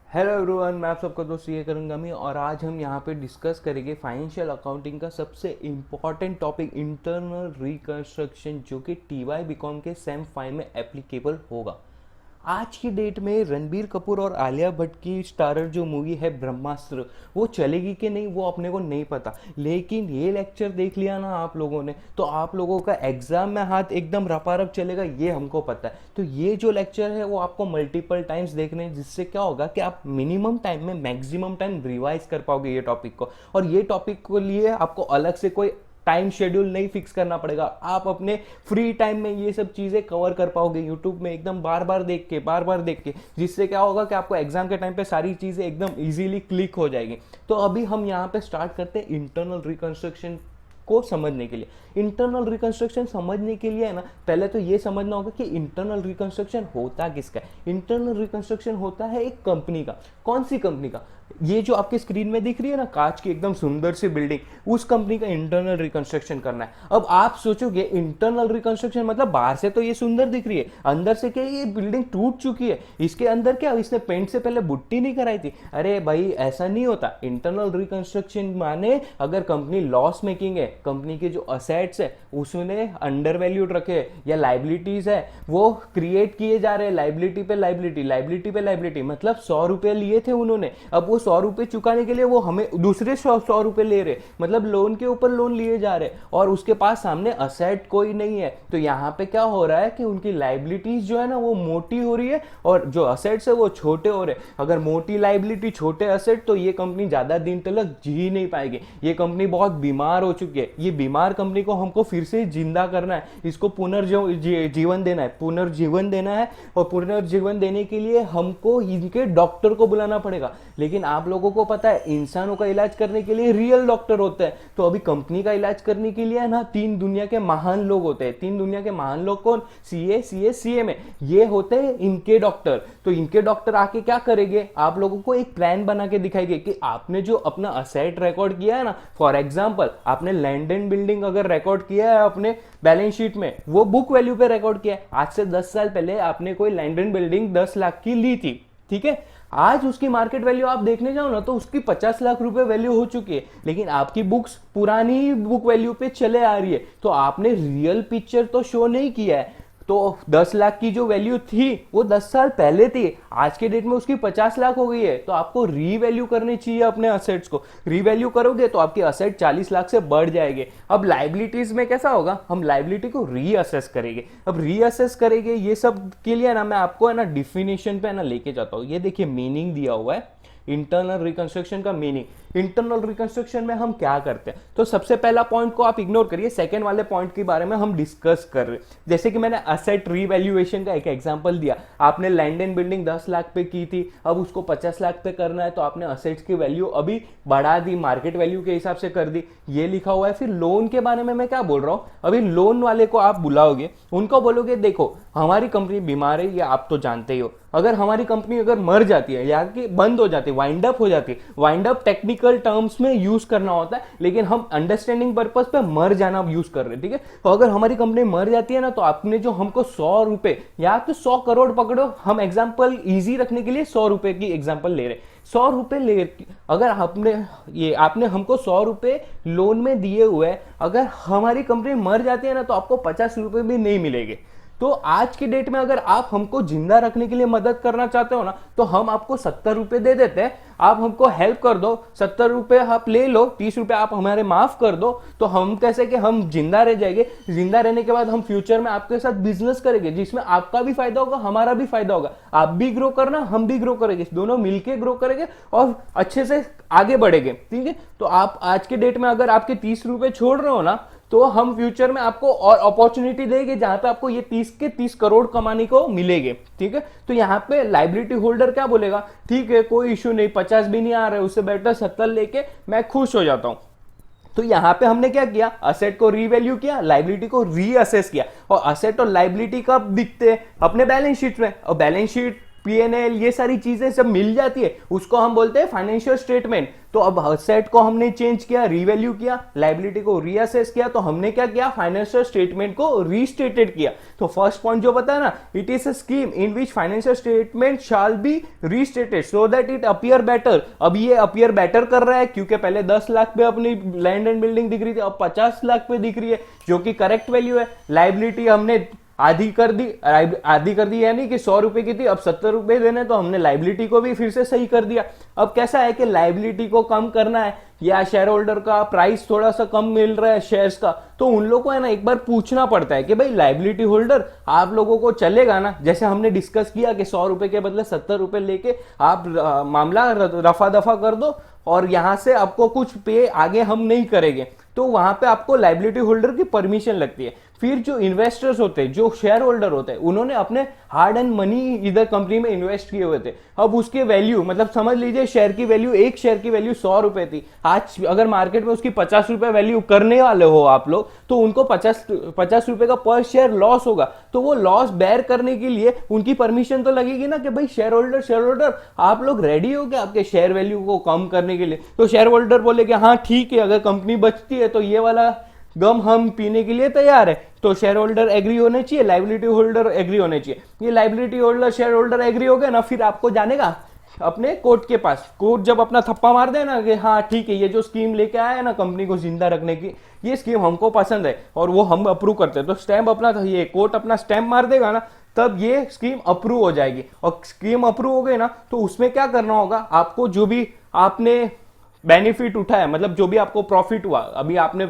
Hello everyone, मैं आप सबका दोस्त ये करूँगा और आज हम यहाँ पे डिस्कस करेंगे फाइनेंशियल अकाउंटिंग का सबसे इम्पॉर्टेंट टॉपिक इंटरनल रिकंस्ट्रक्शन, जो कि टीवाई बीकॉम के सेम 5 में एप्लीकेबल होगा। आज की डेट में रणबीर कपूर और आलिया भट्ट की स्टारर जो मूवी है ब्रह्मास्त्र, वो चलेगी कि नहीं वो अपने को नहीं पता, लेकिन ये लेक्चर देख लिया ना आप लोगों ने तो आप लोगों का एग्जाम में हाथ एकदम रपारप चलेगा, ये हमको पता है। तो ये जो लेक्चर है वो आपको मल्टीपल टाइम्स देखने हैं, जिससे क्या होगा कि आप मिनिमम टाइम में मैक्सिमम टाइम रिवाइज कर पाओगे ये टॉपिक को। और ये टॉपिक को लिए आपको अलग से कोई टाइम शेड्यूल नहीं फिक्स करना पड़ेगा, आप अपने फ्री टाइम में ये सब चीजें कवर कर पाओगे यूट्यूब में एकदम बार बार देख के, जिससे क्या होगा कि आपको एग्जाम के टाइम पे सारी चीजें एकदम इजीली क्लिक हो जाएगी। तो अभी हम यहाँ पे स्टार्ट करते हैं इंटरनल रिकंस्ट्रक्शन को समझने के लिए। इंटरनल रिकंस्ट्रक्शन समझने के लिए है ना, पहले तो ये समझना होगा कि इंटरनल रिकंस्ट्रक्शन होता किसका है। इंटरनल रिकंस्ट्रक्शन होता है एक कंपनी का। कौन सी कंपनी का? ये जो आपके स्क्रीन में दिख रही है ना, कांच की एकदम सुंदर सी बिल्डिंग, उस कंपनी का इंटरनल रिकंस्ट्रक्शन करना है। अब आप सोचोगे इंटरनल रिकंस्ट्रक्शन मतलब बाहर से तो ये सुंदर दिख रही है, अंदर से क्या ये बिल्डिंग टूट चुकी है, इसके अंदर क्या इसने पेंट से पहले पुट्टी नहीं कराई थी? अरे भाई ऐसा नहीं होता। इंटरनल रिकंस्ट्रक्शन माने अगर कंपनी लॉस मेकिंग है, कंपनी के जो असेट्स है उसने अंडर वैल्यूड रखे या लाइबिलिटीज है वो क्रिएट किए जा रहे हैं, लाइबिलिटी पे लाइबिलिटी, लाइबिलिटी पे लाइबिलिटी, मतलब 100 रुपए लिए थे उन्होंने, अब वो 100 रुपए चुकाने के लिए वो हमें दूसरे 100 रुपए ले रहे, मतलब लोन के ऊपर लोन लिए जा रहे, और उसके पास सामने असेट कोई नहीं है। तो यहाँ पे क्या हो रहा है कि उनकी लाइबिलिटीज जो है ना वो मोटी हो रही है और जो असेट्स है वो छोटे हो रहे। अगर मोटी लाइबिलिटी छोटे असेट तो ये कंपनी ज्यादा दिन तक जी नहीं पाएगी, ये कंपनी बहुत बीमार हो चुकी है। ये बीमार कंपनी को हमको फिर से जिंदा करना है, इसको पुनर्जीवन देना है, पुनर्जीवन देना है। और पुनर्जीवन देने के लिए हमको इनके डॉक्टर को बुलाना पड़ेगा। लेकिन आप लोगों को पता है इंसानों का इलाज करने के लिए रियल डॉक्टर होते हैं, तो अभी कंपनी का इलाज करने के लिए ना 3 दुनिया के महान लोग होते हैं। 3 दुनिया के महान लोग कौन? CA ये होते हैं इनके डॉक्टर। तो इनके डॉक्टर आके क्या करेंगे, आप लोगों को एक प्लान बना के दिखाएंगे कि आपने जो अपना असेट रिकॉर्ड किया है ना, फॉर एग्जांपल आपने लैंड एंड बिल्डिंग अगर रिकॉर्ड किया है अपने बैलेंस शीट में, वो बुक वैल्यू पे रिकॉर्ड किया है। आज से 10 साल पहले आपने कोई लैंड एंड बिल्डिंग 10 लाख की ली थी, ठीक है। आज उसकी मार्केट वैल्यू आप देखने जाओ ना तो उसकी 50 लाख रुपए वैल्यू हो चुकी है, लेकिन आपकी बुक्स पुरानी बुक वैल्यू पे चले आ रही है, तो आपने रियल पिक्चर तो शो नहीं किया है। तो 10 लाख की जो वैल्यू थी वो 10 साल पहले थी, आज के डेट में उसकी 50 लाख हो गई है। तो आपको रीवैल्यू करनी चाहिए अपने असेट्स को। रीवैल्यू करोगे तो आपके असेट 40 लाख से बढ़ जाएंगे। अब लाइबिलिटीज में कैसा होगा, हम लाइबिलिटी को रीअसेस करेंगे। अब रीअसेस करेंगे ये सब के लिए ना मैं आपको है ना डिफिनेशन पे ना लेके जाता हूँ। ये देखिए मीनिंग दिया हुआ है इंटरनल रिकंस्ट्रक्शन का मीनिंग। इंटरनल रिकंस्ट्रक्शन में हम क्या करते हैं, तो सबसे पहला पॉइंट को आप इग्नोर करिए, सेकंड वाले पॉइंट के बारे में हम डिस्कस कर रहे हैं। जैसे कि मैंने असेट रीवैल्यूएशन का एक एग्जांपल दिया, आपने लैंड एंड बिल्डिंग 10 लाख पे की थी, अब उसको 50 लाख पे करना है, तो आपने असेट्स की वैल्यू अभी बढ़ा दी, मार्केट वैल्यू के हिसाब से कर दी, ये लिखा हुआ है। फिर लोन के बारे में मैं क्या बोल रहा हूं, अभी लोन वाले को आप बुलाओगे, उनको बोलोगे देखो हमारी कंपनी बीमार है, ये आप तो जानते ही हो, अगर हमारी कंपनी अगर मर जाती है या कि बंद हो जाती है, वाइंड अप हो जाती है, वाइंड अप टेक्निकल टर्म्स में यूज करना होता है, लेकिन हम अंडरस्टैंडिंग पर्पस पे मर जाना यूज कर रहे हैं, ठीक है। तो अगर हमारी कंपनी मर जाती है ना, तो आपने जो हमको 100 रुपए या तो 100 करोड़ पकड़ो, हम एग्जांपल इजी रखने के लिए 100 रुपए की एग्जांपल ले रहे, 100 रुपए ले, अगर आपने हमको 100 रुपए लोन में दिए हुए, अगर हमारी कंपनी मर जाती है ना तो आपको 50 रुपए भी नहीं मिलेंगे। तो आज की डेट में अगर आप हमको जिंदा रखने के लिए मदद करना चाहते हो ना, तो हम आपको 70 रुपए दे देते हैं, आप हमको हेल्प कर दो, 70 रुपए आप ले लो, 30 रुपए आप हमारे माफ कर दो, तो हम कैसे कि हम जिंदा रह जाएंगे। जिंदा रहने के बाद हम फ्यूचर में आपके साथ बिजनेस करेंगे, जिसमें आपका भी फायदा होगा, हमारा भी फायदा होगा, आप भी ग्रो करना, हम भी ग्रो करेंगे, दोनों मिलके ग्रो करेंगे और अच्छे से आगे बढ़ेंगे, ठीक है। तो आप आज के डेट में अगर आपके 30 रुपए छोड़ रहे हो ना, तो हम फ्यूचर में आपको और अपॉर्चुनिटी देंगे जहां पे आपको ये 30 के 30 करोड़ कमाने को मिलेंगे, ठीक है। तो यहाँ पे लाइबिलिटी होल्डर क्या बोलेगा, ठीक है कोई इश्यू नहीं, 50 भी नहीं आ रहा है, उससे बेटर 70 लेके मैं खुश हो जाता हूं। तो यहां पे हमने क्या किया, असेट को रीवैल्यू किया, लाइबिलिटी को रीअसेस किया। और असेट और लाइबिलिटी कब दिखते हैं, अपने बैलेंस शीट में, और बैलेंस शीट P&L, ये सारी चीजें सब मिल जाती है, उसको हम बोलते हैं फाइनेंशियल स्टेटमेंट। तो अब असेट को हमने चेंज किया, रीवैल्यू किया, लाइबिलिटी को रीअसेस किया, तो हमने क्या किया, फाइनेंशियल स्टेटमेंट को रीस्टेटेड किया। तो फर्स्ट पॉइंट जो बताया ना, it is a scheme in which financial statement shall be restated so that it appear better. अब ये अपीयर बेटर कर रहा है क्योंकि पहले 10 लाख पे अपनी लैंड एंड बिल्डिंग दिख रही थी, अब 50 लाख पे दिख रही है, जो कि करेक्ट वैल्यू है। लाइबिलिटी हमने आधी कर दी, आधी कर दी यानी कि 100 रुपए की थी, अब 70 रुपए देने, तो हमने लाइबिलिटी को भी फिर से सही कर दिया। अब कैसा है कि लाइबिलिटी को कम करना है या शेयर होल्डर का प्राइस थोड़ा सा कम मिल रहा है शेयर्स का, तो उन लोगों को है ना एक बार पूछना पड़ता है कि भाई लाइबिलिटी होल्डर आप लोगों को चलेगा ना, जैसे हमने डिस्कस किया कि 100 रुपए के बदले 70 रुपए लेके आप मामला रफा दफा कर दो और यहां से आपको कुछ पे आगे हम नहीं करेंगे, तो वहां पे आपको लाइबिलिटी होल्डर की परमिशन लगती है। फिर जो इन्वेस्टर्स होते हैं, जो शेयर होल्डर होते हैं, उन्होंने अपने हार्ड एंड मनी इधर कंपनी में इन्वेस्ट किए हुए थे। अब उसके वैल्यू मतलब समझ लीजिए शेयर की वैल्यू, एक शेयर की वैल्यू 100 रुपए थी, आज अगर मार्केट में उसकी 50 रुपए वैल्यू करने वाले हो आप लोग, तो उनको 50 रुपए का पर शेयर लॉस होगा। तो वो लॉस बेयर करने के लिए उनकी परमिशन तो लगेगी ना कि भाई शेयर होल्डर आप लोग रेडी हो क्या आपके शेयर वैल्यू को कम करने के लिए। तो शेयर होल्डर बोले कि हाँ ठीक है, अगर कंपनी बचती है तो ये वाला गम हम पीने के लिए तैयार है। तो शेयर होल्डर एग्री होने चाहिए, लाइबिलिटी होल्डर एग्री होने चाहिए। ये liability holder share holder agree हो गए ना, फिर आपको जानेगा अपने कोर्ट के पास। कोर्ट जब अपना थप्पा मार दे ना कि हाँ ठीक है, ये जो स्कीम लेके आया है ना कंपनी को जिंदा रखने की, ये स्कीम हमको पसंद है और वो हम अप्रूव करते हैं, तो स्टैंप अपना, ये कोर्ट अपना स्टैंप मार देगा ना, तब ये स्कीम अप्रूव हो जाएगी। और स्कीम अप्रूव हो गई ना, तो उसमें क्या करना होगा, आपको जो भी आपने बेनिफिट उठाया, मतलब जो भी आपको प्रॉफिट हुआ, अभी आपने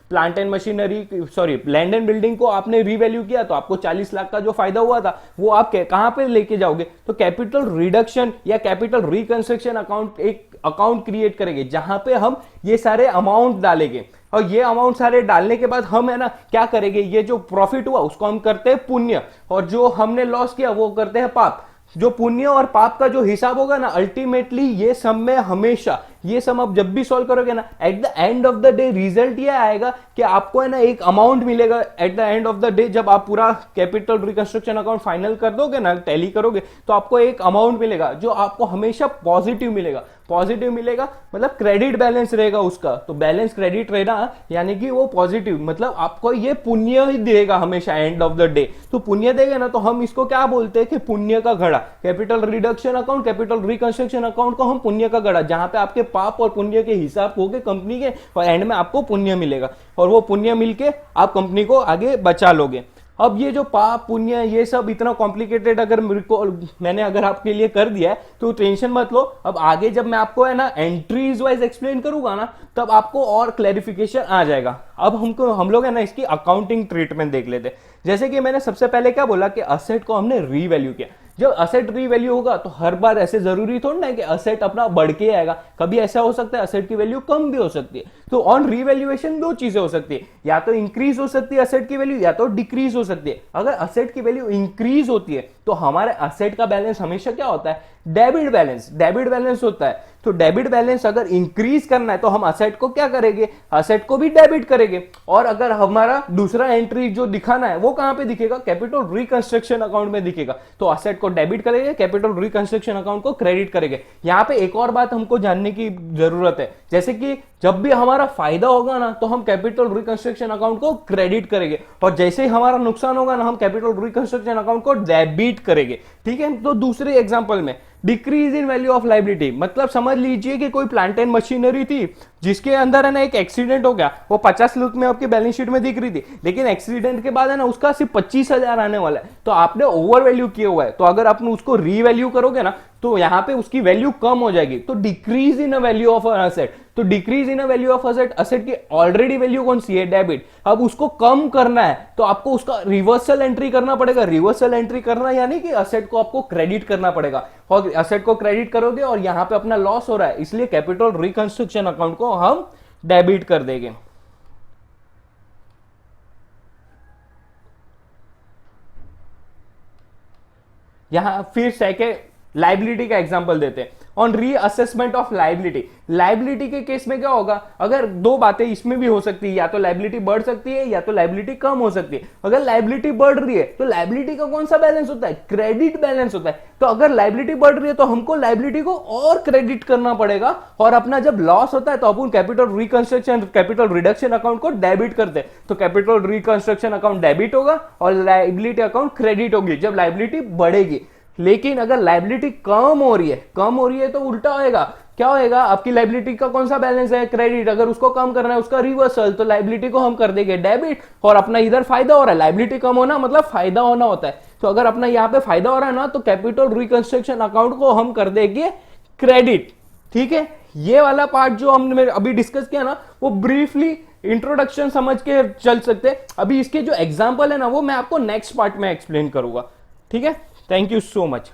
plant and machinery sorry land and building को आपने रीवैल्यू किया, तो आपको 40 लाख का जो फायदा हुआ था वो आप कहां पे लेके जाओगे, तो कैपिटल रिडक्शन या कैपिटल रिकंस्ट्रक्शन अकाउंट, एक अकाउंट क्रिएट करेंगे जहां पे हम ये सारे अमाउंट डालेंगे। और ये अमाउंट सारे डालने के बाद हम है ना क्या करेंगे, ये जो प्रॉफिट हुआ उसको हम करते हैं पुण्य, और जो हमने लॉस किया वो करते हैं पाप। जो पुण्य और पाप का जो हिसाब होगा ना, अल्टीमेटली ये सब में हमेशा, ये सब आप जब भी सॉल्व करोगे ना, at the end of the day result ये आएगा कि आपको है ना एक अमाउंट मिलेगा at the end of the day. जब आप पूरा कैपिटल रिकंस्ट्रक्शन अकाउंट फाइनल कर दोगे ना, टैली करोगे, तो आपको एक अमाउंट मिलेगा जो आपको हमेशा पॉजिटिव मिलेगा। पॉजिटिव मिलेगा मतलब क्रेडिट बैलेंस रहेगा उसका, तो बैलेंस क्रेडिट रहेगा यानी कि वो पॉजिटिव, मतलब आपको ये पुण्य ही देगा हमेशा एंड ऑफ द डे। तो पुण्य देगा ना, तो हम इसको क्या बोलते हैं कि पुण्य का घड़ा। Capital reduction account, capital reconstruction account को हम पुण्य का घड़ा, जहां पे आपके पाप और पुण्य के हिसाब होंगे कंपनी के, और एंड में आपको पुण्य मिलेगा, और वो पुण्य मिलके आप कंपनी को आगे बचा लोगे। अब ये जो पाप पुण्य ये सब इतना कॉम्प्लिकेटेड अगर मैंने अगर आपके लिए कर दिया है तो टेंशन मत लो। अब आगे जब मैं आपको है ना एंट्रीज वाइज एक्सप्लेन करूंगा ना, तब आपको और क्लैरिफिकेशन आ जाएगा। अब हम लोग है ना इसकी अकाउंटिंग ट्रीटमेंट देख लेते हैं। जैसे कि मैंने सबसे पहले क्या बोला कि असेट को हमने रीवैल्यू किया। जब असेट रीवैल्यू होगा तो हर बार ऐसे जरूरी थोड़ा ना कि असेट अपना बढ़ के आएगा, कभी ऐसा हो सकता है असेट की वैल्यू कम भी हो सकती है। तो ऑन रीवैल्यूएशन दो चीजें हो सकती है, या तो इंक्रीज हो सकती है असेट की वैल्यू, या तो डिक्रीज हो सकती है। अगर असेट की वैल्यू इंक्रीज होती है तो हमारे असेट का बैलेंस हमेशा क्या होता है, डेबिट बैलेंस होता है। तो डेबिट बैलेंस अगर इंक्रीज करना है तो हम असेट को क्या करेंगे, असेट को भी डेबिट करेंगे। और अगर हमारा दूसरा एंट्री जो दिखाना है वो कहां पे दिखेगा, कैपिटल रिकंस्ट्रक्शन अकाउंट में दिखेगा। तो असेट को डेबिट करेंगे, कैपिटल रिकंस्ट्रक्शन अकाउंट को क्रेडिट करेंगे। यहां पे एक और बात हमको जानने की जरूरत है, जैसे कि जब भी हमारा फायदा होगा ना तो हम कैपिटल रिकंस्ट्रक्शन अकाउंट को क्रेडिट करेंगे, और जैसे ही हमारा नुकसान होगा ना हम कैपिटल रिकंस्ट्रक्शन अकाउंट को डेबिट करेंगे। ठीक है। तो दूसरे एग्जांपल में decrease in value of liability, मतलब समझ लीजिए कि कोई प्लांट एंड मशीनरी थी जिसके अंदर है ना एक एक्सीडेंट हो गया, वो 50 लाख में आपकी बैलेंस शीट में दिख रही थी, लेकिन एक्सीडेंट के बाद है ना उसका सिर्फ 25,000 आने वाला है, तो आपने ओवर वैल्यू किया हुआ है। तो अगर आप उसको रीवैल्यू करोगे ना तो यहां पे उसकी वैल्यू कम हो जाएगी। तो decrease in a value of an asset, तो decrease in a value of asset, asset की ऑलरेडी वैल्यू कौन सी है, डेबिट। अब उसको कम करना है तो आपको उसका रिवर्सल एंट्री करना पड़ेगा। रिवर्सल एंट्री करना यानी कि असेट को आपको क्रेडिट करना पड़ेगा, और असेट को क्रेडिट करोगे और यहां पे अपना लॉस हो रहा है, इसलिए कैपिटल रिकंस्ट्रक्शन अकाउंट को हम डेबिट कर देंगे। यहां फिर सेकेंड लाइबिलिटी का एग्जांपल देते हैं। On reassessment of liability. Liability के केस में क्या होगा, अगर दो बातें इसमें भी हो सकती है, या तो लाइबिलिटी बढ़ सकती है या तो लाइबिलिटी कम हो सकती है। अगर लाइबिलिटी बढ़ रही है तो लाइबिलिटी का कौन सा बैलेंस होता है, क्रेडिट बैलेंस होता है। तो अगर लाइबिलिटी बढ़ रही है तो हमको लाइबिलिटी को और क्रेडिट करना पड़ेगा, और अपना जब लॉस होता है तो अपन capital reconstruction capital reduction account को डेबिट करते हैं। तो कैपिटल रिकंस्ट्रक्शन अकाउंट डेबिट होगा और लाइबिलिटी अकाउंट क्रेडिट होगी जब लाइबिलिटी बढ़ेगी। लेकिन अगर लाइबिलिटी कम हो रही है तो उल्टा होएगा। क्या होएगा, आपकी लाइबिलिटी का कौन सा बैलेंस है, क्रेडिट, अगर उसको कम करना है उसका रिवर्सल, तो लाइबिलिटी को हम कर देंगे डेबिट, और अपना इधर फायदा हो रहा है। लाइबिलिटी कम होना मतलब फायदा होना होता है। तो अगर अपना यहाँ पे फायदा हो रहा है ना, तो कैपिटल रिकंस्ट्रक्शन अकाउंट को हम कर देंगे क्रेडिट। ठीक है, ये वाला पार्ट जो हमने अभी डिस्कस किया ना, वो ब्रीफली इंट्रोडक्शन समझ के चल सकते हैं। अभी इसके जो एग्जांपल है ना, वो मैं आपको नेक्स्ट पार्ट में एक्सप्लेन करूंगा। ठीक है, थैंक यू सो मच।